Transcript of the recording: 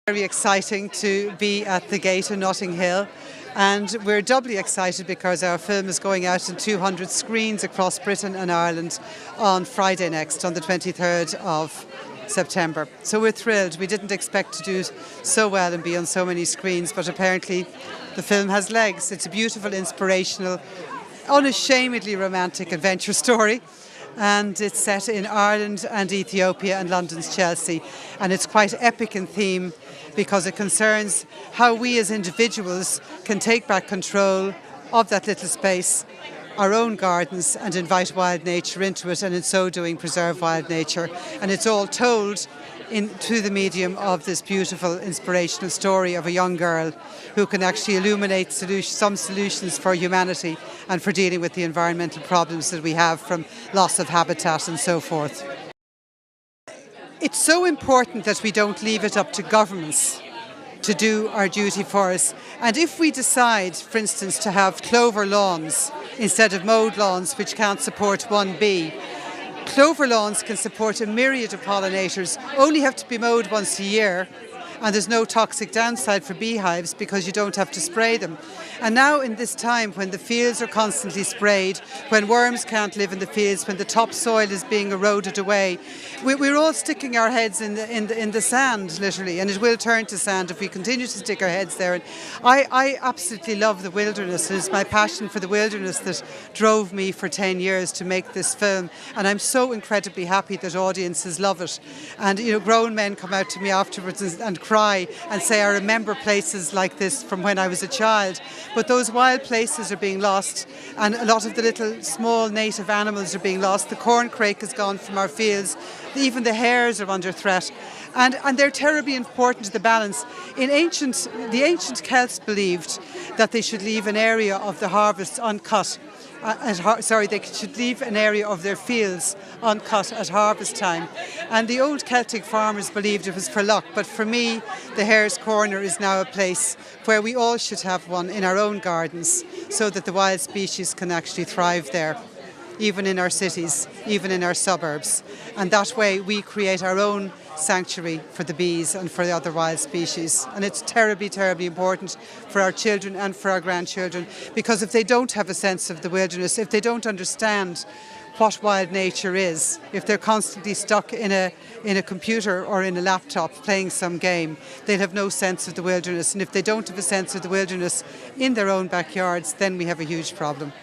Very exciting to be at the gate in Notting Hill, and we're doubly excited because our film is going out in 200 screens across Britain and Ireland on Friday next, on the 23rd of September. So we're thrilled. We didn't expect to do so well and be on so many screens, but apparently the film has legs. It's a beautiful, inspirational, unashamedly romantic adventure story. And it's set in Ireland and Ethiopia and London's Chelsea. And it's quite epic in theme because it concerns how we as individuals can take back control of that little space, our own gardens, and invite wild nature into it, and in so doing preserve wild nature. And it's all told through the medium of this beautiful inspirational story of a young girl who can actually illuminate some solutions for humanity and for dealing with the environmental problems that we have, from loss of habitat and so forth. It's so important that we don't leave it up to governments to do our duty for us. And if we decide, for instance, to have clover lawns instead of mowed lawns which can't support one bee, clover lawns can support a myriad of pollinators, only have to be mowed once a year, and there's no toxic downside for beehives because you don't have to spray them. And now in this time when the fields are constantly sprayed, when worms can't live in the fields, when the topsoil is being eroded away, we're all sticking our heads in the sand, literally, and it will turn to sand if we continue to stick our heads there. And I absolutely love the wilderness. It's my passion for the wilderness that drove me for 10 years to make this film, and I'm so incredibly happy that audiences love it. And grown men come out to me afterwards and cry and say, I remember places like this from when I was a child. But those wild places are being lost, and a lot of the little small native animals are being lost. The corncrake is gone from our fields. Even the hares are under threat. And they're terribly important to the balance. The ancient Celts believed that they should leave an area of the harvest uncut. They should leave an area of their fields uncut at harvest time. And the old Celtic farmers believed it was for luck, but for me, the Hare's Corner is now a place where we all should have one in our own gardens so that the wild species can actually thrive there, even in our cities, even in our suburbs. And that way we create our own sanctuary for the bees and for the other wild species. And it's terribly, terribly important for our children and for our grandchildren, because if they don't have a sense of the wilderness, if they don't understand what wild nature is, if they're constantly stuck in a computer or in a laptop playing some game, they'll have no sense of the wilderness. And if they don't have a sense of the wilderness in their own backyards, then we have a huge problem.